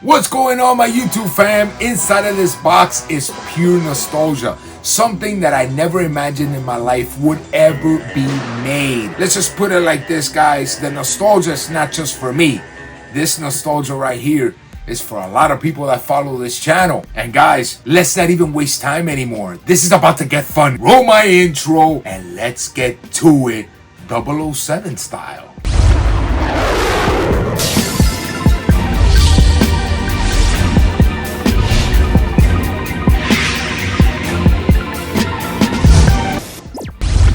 What's going on, my YouTube fam? Inside of this box is pure nostalgia. Something that I never imagined in my life would ever be made. Let's just put it like this, guys. The nostalgia is not just for me. This nostalgia right here is for a lot of people that follow this channel. And guys, let's not even waste time anymore. This is about to get fun. Roll my intro and let's get to it, 007 style.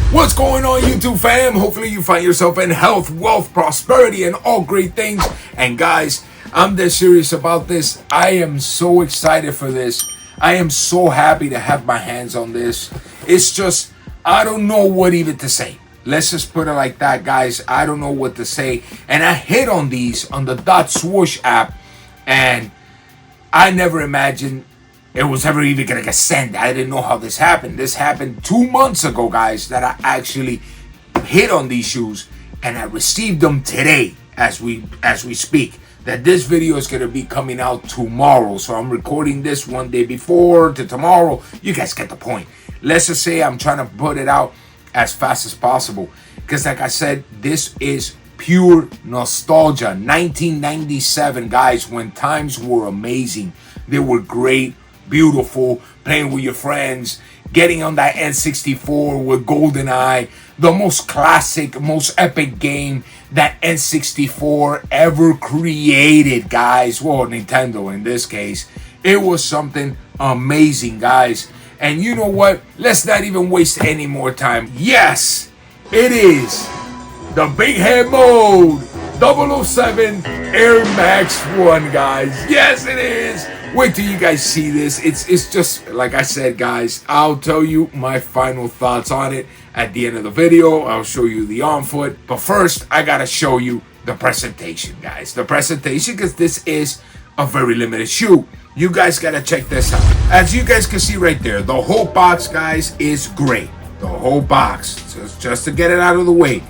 What's going on, YouTube fam? Hopefully you find yourself in health, wealth, prosperity, and all great things. And guys, I'm dead serious about this. I am so excited for this. I am so happy to have my hands on this. It's just, I don't know what even to say. Let's just put it like that, guys. I don't know what to say. And I hit on these on the Dot Swoosh app, and I never imagined it was ever even gonna get sent. I didn't know how this happened. This happened 2 months ago, guys, that I actually hit on these shoes, and I received them today as we speak. That this video is gonna be coming out tomorrow. So I'm recording this one day before to tomorrow. You guys get the point. Let's just say I'm trying to put it out as fast as possible. Because like I said, this is pure nostalgia. 1997, guys, when times were amazing. They were great. Beautiful, playing with your friends, getting on that N64 with GoldenEye, the most classic, most epic game that N64 ever created, guys. Well, Nintendo in this case. It was something amazing, guys. And you know what? Let's not even waste any more time. Yes, it is the big head mode, 007 Air Max 1, guys. Yes, it is. Wait till you guys see this. It's just, like I said, guys, I'll tell you my final thoughts on it at the end of the video. I'll show you the on foot. But first, I gotta show you the presentation, guys. The presentation, because this is a very limited shoe. You guys gotta check this out. As you guys can see right there, the whole box, guys, is great. The whole box, just to get it out of the way.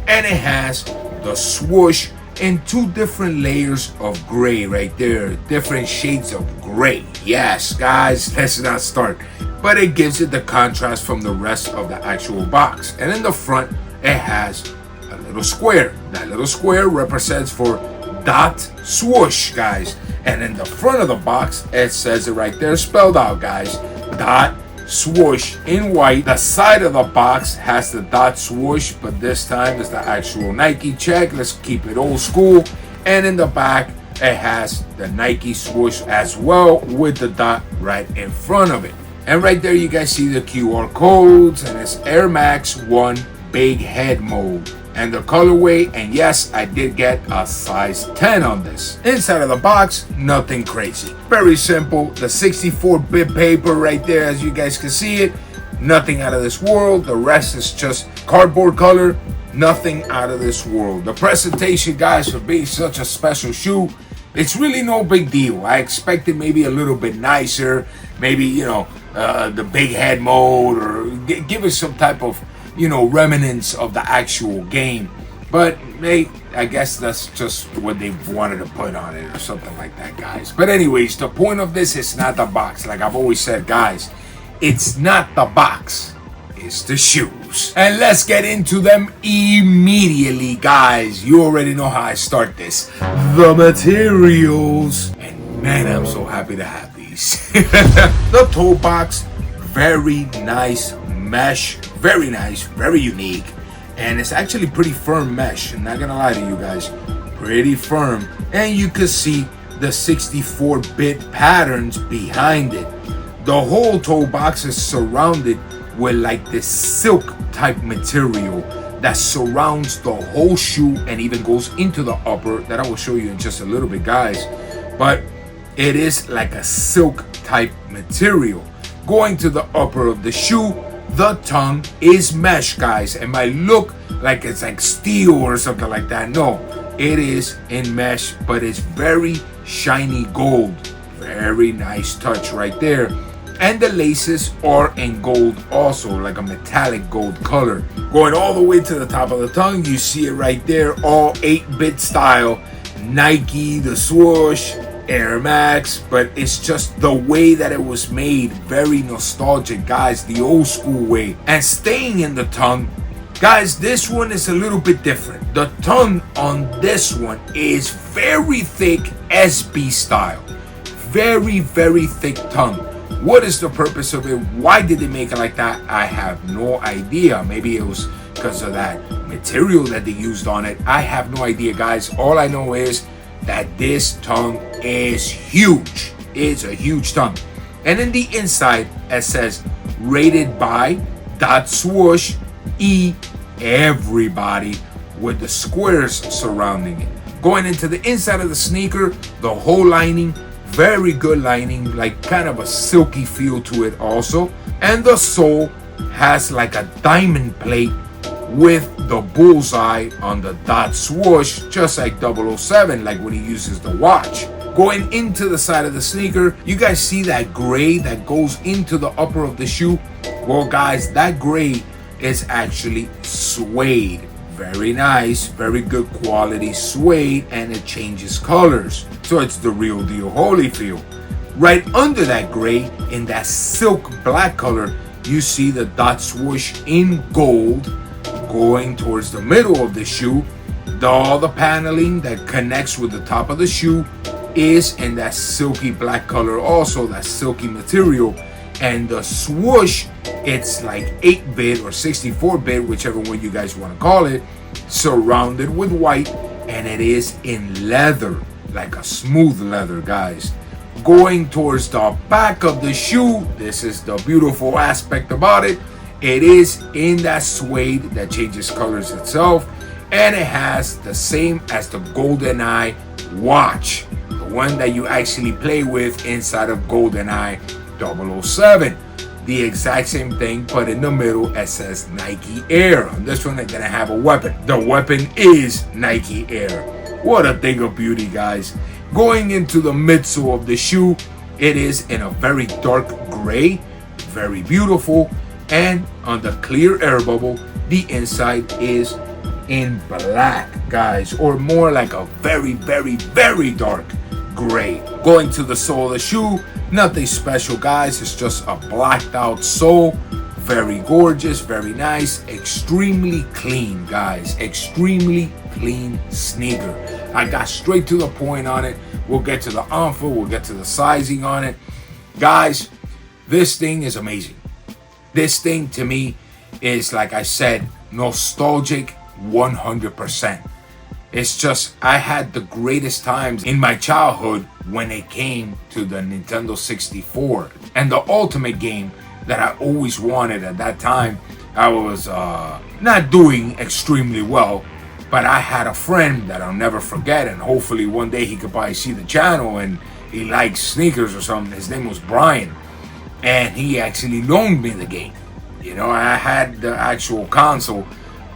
And it has the swoosh in 2 different layers of gray right there, different shades of gray. Yes, guys, let's not start. But it gives it the contrast from the rest of the actual box. And in the front, it has a little square. That little square represents for Dot Swoosh, guys. And in the front of the box, it says it right there, spelled out, guys. Dot Swoosh in white. The side of the box has the Dot Swoosh, but this time is the actual Nike check. Let's keep it old school. And in the back, it has the Nike swoosh as well with the dot right in front of it. And right there, you guys see the QR codes, and it's Air Max 1 Big Head Mode. And the colorway, and yes, I did get a size 10 on this. Inside of the box, nothing crazy. Very simple. The 64-bit paper right there, as you guys can see it. Nothing out of this world. The rest is just cardboard color. Nothing out of this world. The presentation, guys, for being such a special shoe, it's really no big deal. I expected maybe a little bit nicer. Maybe, you know, the big head mode, or give it some type of, you know, remnants of the actual game. But I guess that's just what they wanted to put on it or something like that, guys. But anyways, the point of this is not the box. Like I've always said, guys, it's not the box, it's the shoes. And let's get into them immediately, guys. You already know how I start this. The materials. And man, I'm so happy to have these. The toe box, very nice mesh, very nice, very unique, and it's actually pretty firm mesh. I'm not gonna lie to you guys, pretty firm. And you can see the 64-bit patterns behind it. The whole toe box is surrounded with like this silk type material that surrounds the whole shoe and even goes into the upper, that I will show you in just a little bit, guys. But it is like a silk type material going to the upper of the shoe. The tongue is mesh, guys. It might look like it's like steel or something like that. No, it is in mesh, but it's very shiny gold. Very nice touch right there. And the laces are in gold also, like a metallic gold color. Going all the way to the top of the tongue, you see it right there, all 8-bit style. Nike, the swoosh, Air Max, but it's just the way that it was made, very nostalgic, guys, the old school way. And staying in the tongue, guys, this one is a little bit different. The tongue on this one is very thick, SB style. Very, very thick tongue. What is the purpose of it? Why did they make it like that? I have no idea. Maybe it was because of that material that they used on it. I have no idea, guys. All I know is that this tongue is huge. It's a huge tongue. And in the inside, it says rated by dot swoosh E everybody, with the squares surrounding it. Going into the inside of the sneaker, the whole lining, very good lining, like kind of a silky feel to it also. And the sole has like a diamond plate with the bullseye on the dot swoosh, just like 007, like when he uses the watch. Going into the side of the sneaker, you guys see that gray that goes into the upper of the shoe? Well, guys, that gray is actually suede. Very nice, very good quality suede, and it changes colors. So it's the real deal Holyfield. Right under that gray, in that silk black color, you see the dot swoosh in gold going towards the middle of the shoe. All the paneling that connects with the top of the shoe is in that silky black color also, that silky material. And the swoosh, it's like 8-bit or 64-bit, whichever one you guys want to call it, surrounded with white, and it is in leather, like a smooth leather, guys. Going towards the back of the shoe, this is the beautiful aspect about it. It is in that suede that changes colors itself, and it has the same as the GoldenEye watch, the one that you actually play with inside of GoldenEye 007. The exact same thing, but in the middle it says Nike Air. On this one, they're gonna have a weapon. The weapon is Nike Air. What a thing of beauty, guys. Going into the midsole of the shoe, it is in a very dark gray, very beautiful. And on the clear air bubble, the inside is in black, guys, or more like a very, very, very dark gray. Going to the sole of the shoe, nothing special, guys. It's just a blacked out sole. Very gorgeous, very nice, extremely clean, guys. Extremely clean sneaker. I got straight to the point on it. We'll get to the on-foot, we'll get to the sizing on it. Guys, this thing is amazing. This thing to me is, like I said, nostalgic 100%. It's just, I had the greatest times in my childhood when it came to the Nintendo 64. And the ultimate game that I always wanted at that time, I was not doing extremely well, but I had a friend that I'll never forget, and hopefully one day he could probably see the channel and he likes sneakers or something. His name was Brian, and he actually loaned me the game. You know, I had the actual console,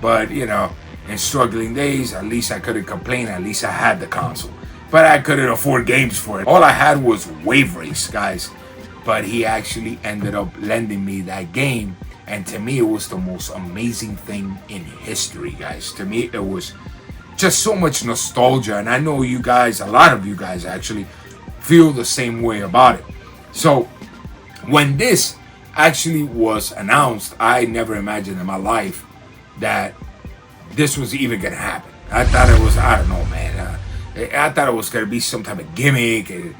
but you know, in struggling days, at least I couldn't complain. At least I had the console, but I couldn't afford games for it. All I had was Wave Race, guys. But he actually ended up lending me that game, and to me, it was the most amazing thing in history, guys. To me, it was just so much nostalgia, and I know you guys, a lot of you guys actually feel the same way about it. So when this actually was announced, I never imagined in my life that this was even gonna happen. I thought it was, I don't know, man. I thought it was gonna be some type of gimmick.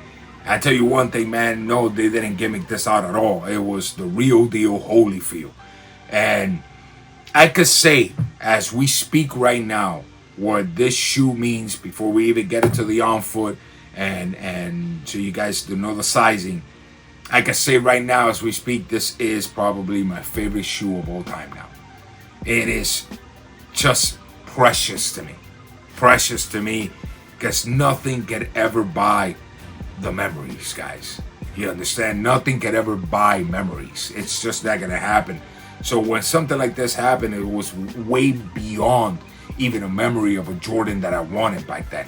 I tell you one thing, man, no, they didn't gimmick this out at all. It was the real deal Holyfield. And I could say, as we speak right now, what this shoe means before we even get into the on foot, and so you guys to know the sizing. I can say right now as we speak, this is probably my favorite shoe of all time now. It is just precious to me. Precious to me, because nothing could ever buy the memories, guys. You understand? Nothing could ever buy memories. It's just not gonna happen. So when something like this happened, it was way beyond even a memory of a Jordan that I wanted back then.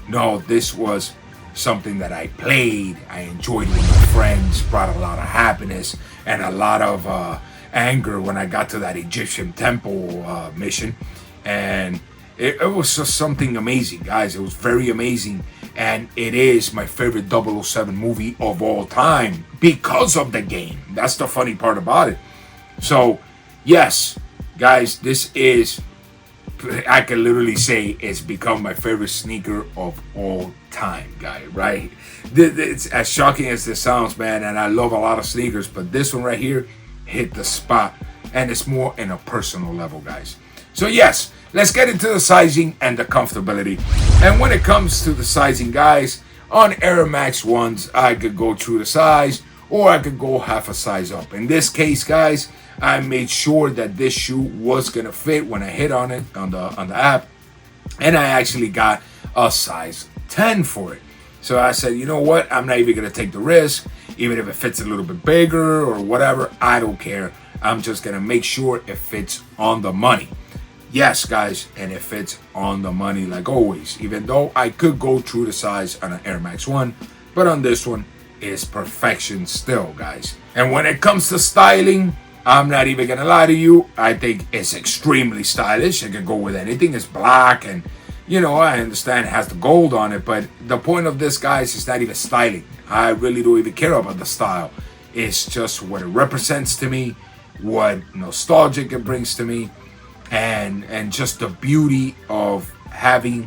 No, this was something that I played, I enjoyed with my friends, brought a lot of happiness and a lot of anger when I got to that Egyptian temple mission. And it was just something amazing, guys. It was very amazing. And it is my favorite 007 movie of all time because of the game. That's the funny part about it. So, yes, guys, this is, I can literally say it's become my favorite sneaker of all time, guy, right? It's as shocking as this sounds, man, and I love a lot of sneakers, but this one right here hit the spot, and it's more in a personal level, guys. So yes, let's get into the sizing and the comfortability. And when it comes to the sizing, guys, on Air Max 1s, I could go true to size, or I could go half a size up. In this case, guys, I made sure that this shoe was gonna fit when I hit on it on the app, and I actually got a size 10 for it. So I said, you know what? I'm not even gonna take the risk, even if it fits a little bit bigger or whatever. I don't care. I'm just gonna make sure it fits on the money. Yes, guys, and it fits on the money like always. Even though I could go true to size on an Air Max 1, but on this one, it's perfection still, guys. And when it comes to styling, I'm not even gonna lie to you. I think it's extremely stylish. It can go with anything. It's black, and you know, I understand it has the gold on it, but the point of this, guys, is not even styling. I really don't even care about the style. It's just what it represents to me, what nostalgic it brings to me, and just the beauty of having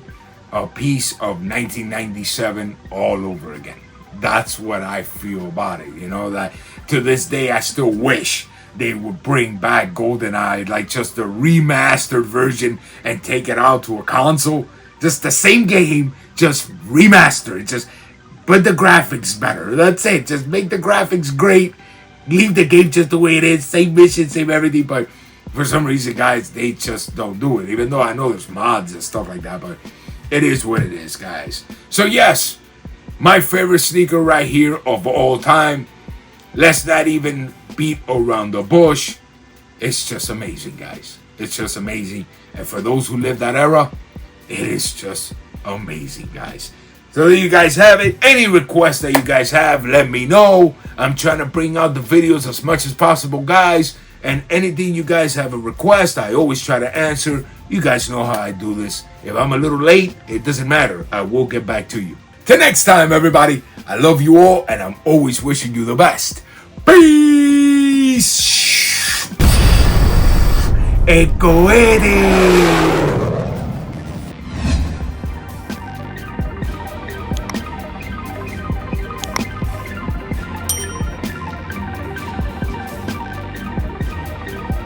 a piece of 1997 all over again. That's what I feel about it. You know, that to this day I still wish they would bring back GoldenEye, like just the remastered version, and take it out to a console. Just the same game, just remastered. Just put the graphics better. That's it. Just make the graphics great. Leave the game just the way it is. Same mission, same everything. But for some reason, guys, they just don't do it. Even though I know there's mods and stuff like that, but it is what it is, guys. So yes, my favorite sneaker right here of all time. Let's not even beat around the bush. It's just amazing, guys. It's just amazing. And for those who live that era, it is just amazing, guys. So there you guys have it. Any requests that you guys have, let me know. I'm trying to bring out the videos as much as possible, guys. And anything you guys have a request, I always try to answer. You guys know how I do this. If I'm a little late, it doesn't matter. I will get back to you. Till next time, everybody. I love you all, and I'm always wishing you the best. Peace. Eco Eddie.